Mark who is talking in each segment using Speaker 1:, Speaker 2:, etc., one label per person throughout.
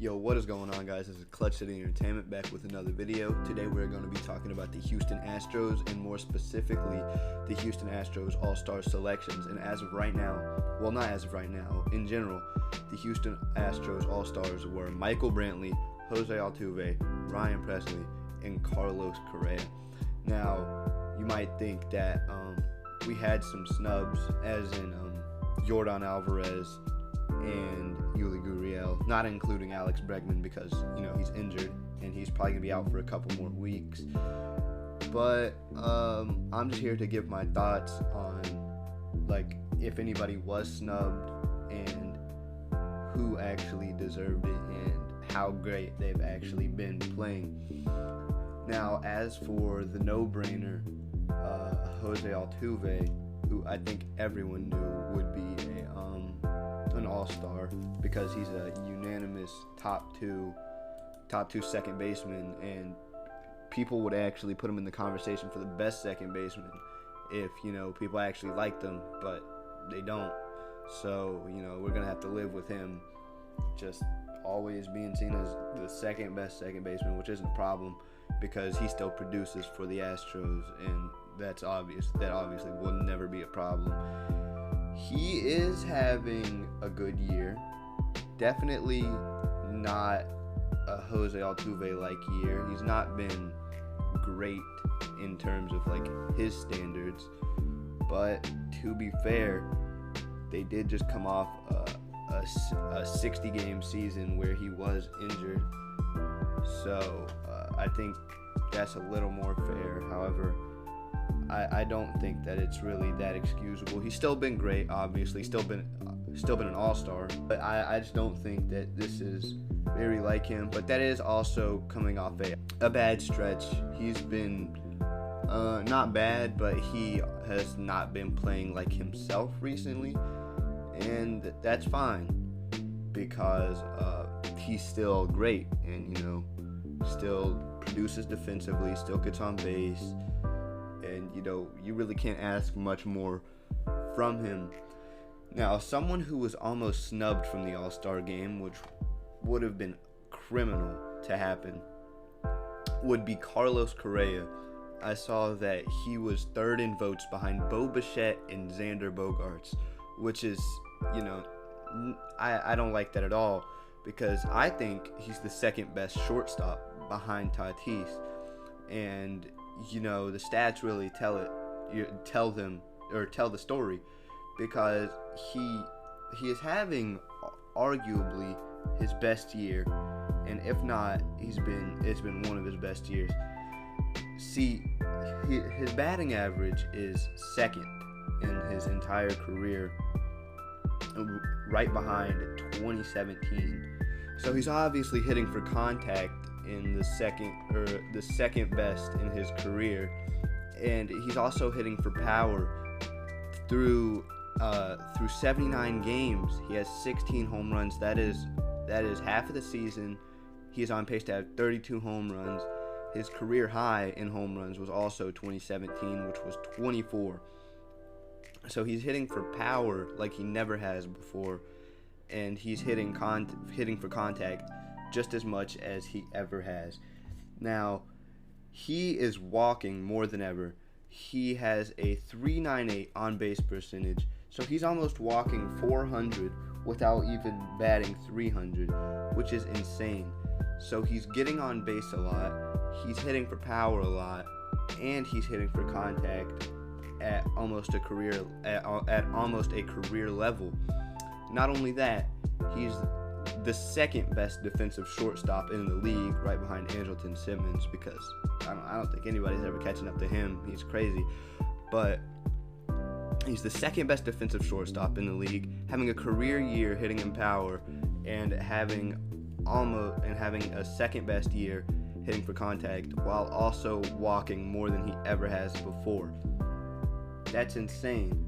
Speaker 1: Yo, what is going on, guys? This is Clutch City Entertainment back with another video. Today we're going to be talking about the Houston Astros, and more specifically the Houston Astros All-Star selections. And as of right now, well, not as of right now, in general, the Houston Astros All-Stars were Michael Brantley, Jose Altuve, Ryan Presley, and Carlos Correa. Now, you might think that we had some snubs, as in Yordan Alvarez and Vladimir Guerrero, not including Alex Bregman because, he's injured and he's probably going to be out for a couple more weeks. But I'm just here to give my thoughts on, if anybody was snubbed and who actually deserved it and how great they've actually been playing. Now, as for the no-brainer, Jose Altuve, who I think everyone knew would be an all-star because he's a unanimous top two second baseman, and people would actually put him in the conversation for the best second baseman if people actually liked him, but they don't. So we're gonna have to live with him just always being seen as the second best second baseman, which isn't a problem because he still produces for the Astros, and that's obvious. That obviously will never be a problem. He is having a good year. Definitely not a Jose Altuve-like year. He's not been great in terms of his standards. But to be fair, they did just come off a 60-game season where he was injured. So I think that's a little more fair. However, I don't think that it's really that excusable. He's still been great, obviously, still been an all-star, but I just don't think that this is very like him. But that is also coming off a bad stretch. He's been not bad, but he has not been playing like himself recently, and that's fine because he's still great and still produces defensively, still gets on base. And you really can't ask much more from him. Now, someone who was almost snubbed from the All-Star game, which would have been criminal to happen, would be Carlos Correa. I saw that he was third in votes behind Bo Bichette and Xander Bogaerts, which is, I don't like that at all, because I think he's the second best shortstop behind Tatis. And the stats really tell the story, because he is having arguably his best year, and if not, it's been one of his best years. See, his batting average is second in his entire career, right behind 2017. So he's obviously hitting for contact in the second best in his career, and he's also hitting for power through 79 games. He has 16 home runs. That is half of the season. He is on pace to have 32 home runs. His career high in home runs was also 2017, which was 24. So he's hitting for power like he never has before, and he's hitting for contact just as much as he ever has. Now, he is walking more than ever. He has a .398 on-base percentage, so he's almost walking 400 without even batting 300, which is insane. So he's getting on base a lot, he's hitting for power a lot, and he's hitting for contact at almost a career level. Not only that, he's the second best defensive shortstop in the league, right behind Andrelton Simmons, because I don't think anybody's ever catching up to him. He's crazy. But he's the second best defensive shortstop in the league, having a career year hitting in power, and having a second best year hitting for contact, while also walking more than he ever has before. That's insane.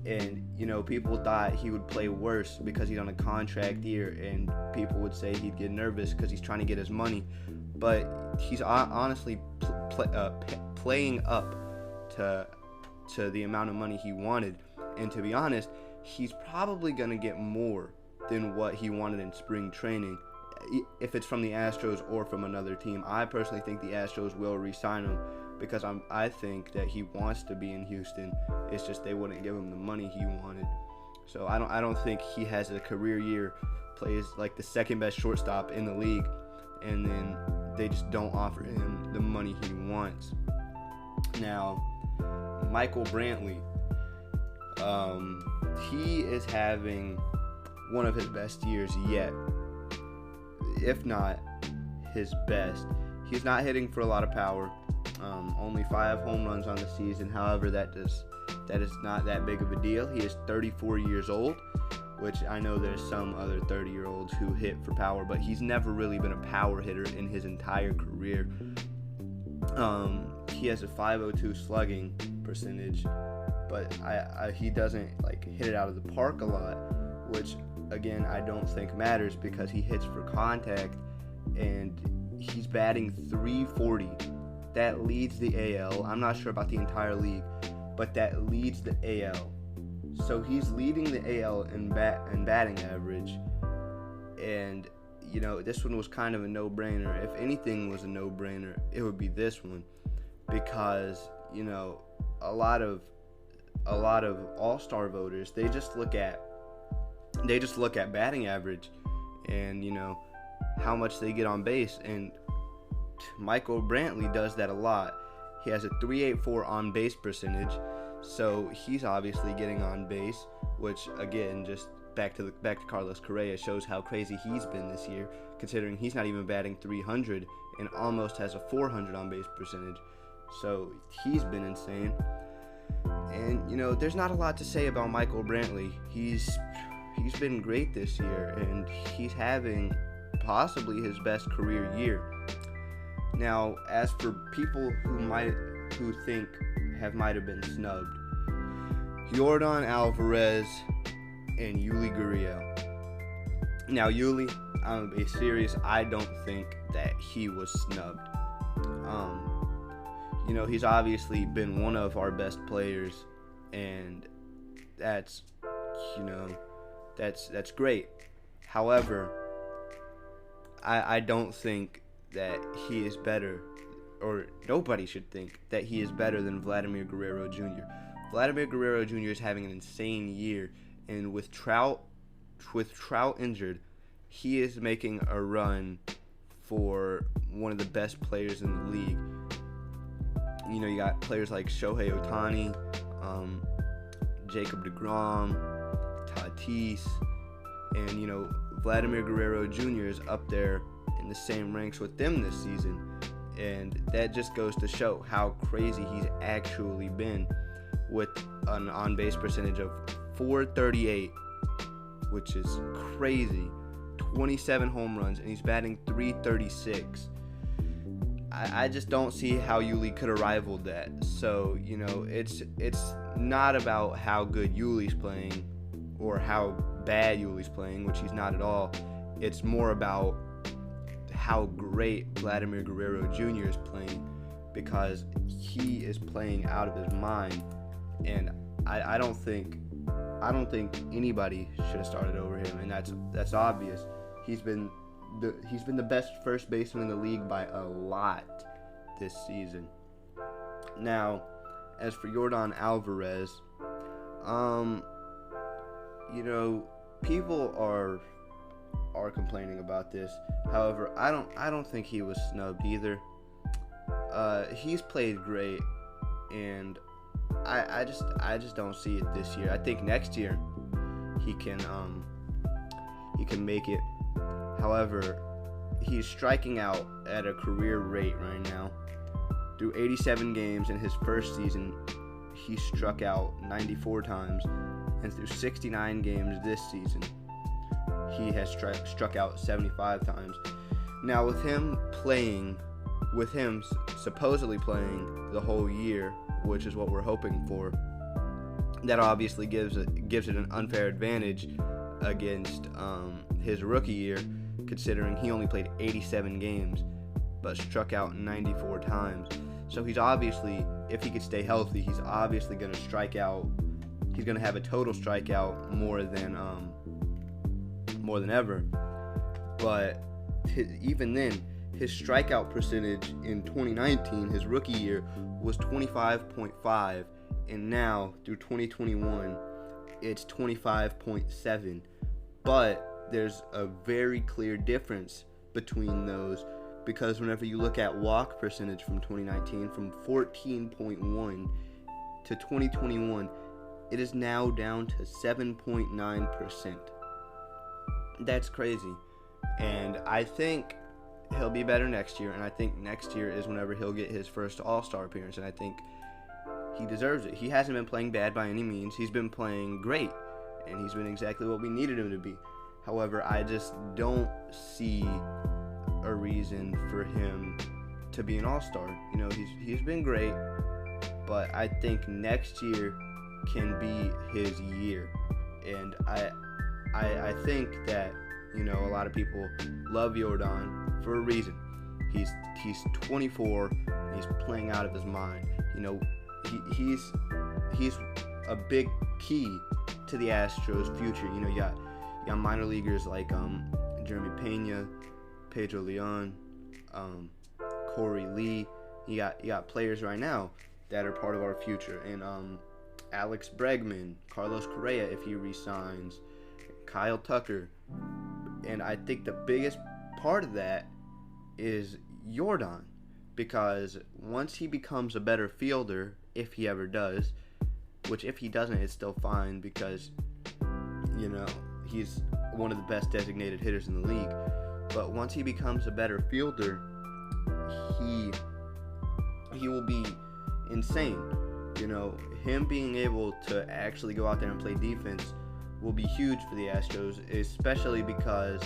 Speaker 1: And people thought he would play worse because he's on a contract year, and people would say he'd get nervous because he's trying to get his money. But he's honestly playing up to the amount of money he wanted. And to be honest, he's probably going to get more than what he wanted in spring training if it's from the Astros or from another team. I personally think the Astros will re-sign him because I think that he wants to be in Houston. It's just they wouldn't give him the money he wanted. So I don't think he has a career year, plays like the second best shortstop in the league, and then they just don't offer him the money he wants. Now, Michael Brantley, he is having one of his best years yet, if not his best. He's not hitting for a lot of power, only 5 home runs on the season. However, that is not that big of a deal. He is 34 years old, which I know there's some other 30-year-olds who hit for power, but he's never really been a power hitter in his entire career. He has a .502 slugging percentage, but he doesn't like hit it out of the park a lot, which again I don't think matters because he hits for contact, and he's batting .340. That leads the AL. I'm not sure about the entire league, but that leads the AL. So he's leading the AL in batting average, and you know, this one was kind of a no-brainer. If anything was a no-brainer, it would be this one, because you know, a lot of all-star voters, they just look at batting average and you know how much they get on base, and Michael Brantley does that a lot. He has a .384 on base percentage, so he's obviously getting on base, which again, just back to Carlos Correa, shows how crazy he's been this year, considering he's not even batting .300 and almost has a .400 on base percentage. So he's been insane. And you know, there's not a lot to say about Michael Brantley. He's been great this year, and he's having possibly his best career year. Now, as for people who might have been snubbed, Yordan Alvarez and Yuli Gurriel. Now, Yuli, I'm gonna be serious. I don't think that he was snubbed. You know, he's obviously been one of our best players, and that's great. However, I don't think that he is better, or nobody should think that he is better than Vladimir Guerrero Jr. Vladimir Guerrero Jr. is having an insane year, and with Trout injured, he is making a run for one of the best players in the league. You know, you got players like Shohei Ohtani, Jacob deGrom, Tatis, and you know, Vladimir Guerrero Jr. is up there in the same ranks with them this season, and that just goes to show how crazy he's actually been, with an on-base percentage of .438, which is crazy, 27 home runs, and he's batting .336. I just don't see how Yuli could have rivaled that. So, you know, it's not about how good Yuli's playing or how bad Yuli's playing, which he's not at all. It's more about how great Vladimir Guerrero Jr. is playing, because he is playing out of his mind, and I don't think anybody should have started over him, and that's obvious. He's been the best first baseman in the league by a lot this season. Now, as for Yordan Alvarez, you know, people are complaining about this. However, I don't think he was snubbed either. He's played great, and I just don't see it this year. I think next year he can make it. However, he's striking out at a career rate right now. Through 87 games in his first season, he struck out 94 times, and through 69 games this season, he has struck out 75 times. Now, with him supposedly playing the whole year, which is what we're hoping for, that obviously gives it an unfair advantage against his rookie year, considering he only played 87 games but struck out 94 times. So he's obviously, if he could stay healthy, he's obviously going to strike out. He's going to have a total strikeout more than ever. But even then, his strikeout percentage in 2019, his rookie year, was 25.5, and now through 2021, it's 25.7. But there's a very clear difference between those, because whenever you look at walk percentage from 2019, from 14.1 to 2021, it is now down to 7.9%. That's crazy. And I think he'll be better next year, and I think next year is whenever he'll get his first All-Star appearance, and I think he deserves it. He hasn't been playing bad by any means. He's been playing great, and he's been exactly what we needed him to be. However, I just don't see a reason for him to be an All-Star. You know, he's been great, but I think next year can be his year. And I think that, you know, a lot of people love Yordan for a reason. He's 24, and he's playing out of his mind. You know, he's a big key to the Astros' future. You know, you got minor leaguers like Jeremy Pena, Pedro Leon, Corey Lee. You got players right now that are part of our future, and Alex Bregman, Carlos Correa if he resigns, Kyle Tucker. And I think the biggest part of that is Yordan, because once he becomes a better fielder, if he ever does, which if he doesn't, it's still fine, because, you know, he's one of the best designated hitters in the league. But once he becomes a better fielder, he will be insane. You know, him being able to actually go out there and play defense will be huge for the Astros, especially because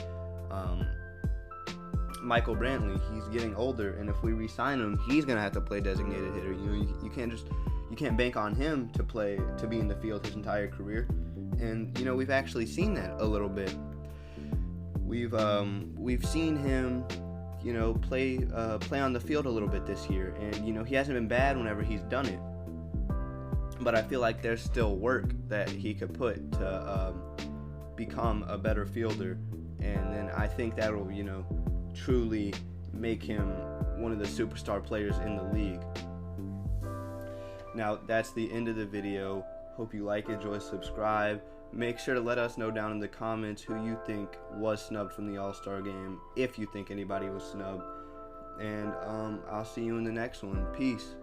Speaker 1: Michael Brantley, he's getting older, and if we re-sign him, he's gonna have to play designated hitter. You know, you can't bank on him to be in the field his entire career. And you know, we've actually seen that a little bit. We've seen him, you know, play on the field a little bit this year, and you know, he hasn't been bad whenever he's done it. But I feel like there's still work that he could put to become a better fielder, and then I think that will, you know, truly make him one of the superstar players in the league. Now, that's the end of the video. Hope you like, enjoy, subscribe. Make sure to let us know down in the comments who you think was snubbed from the All-Star game, if you think anybody was snubbed. And I'll see you in the next one. Peace.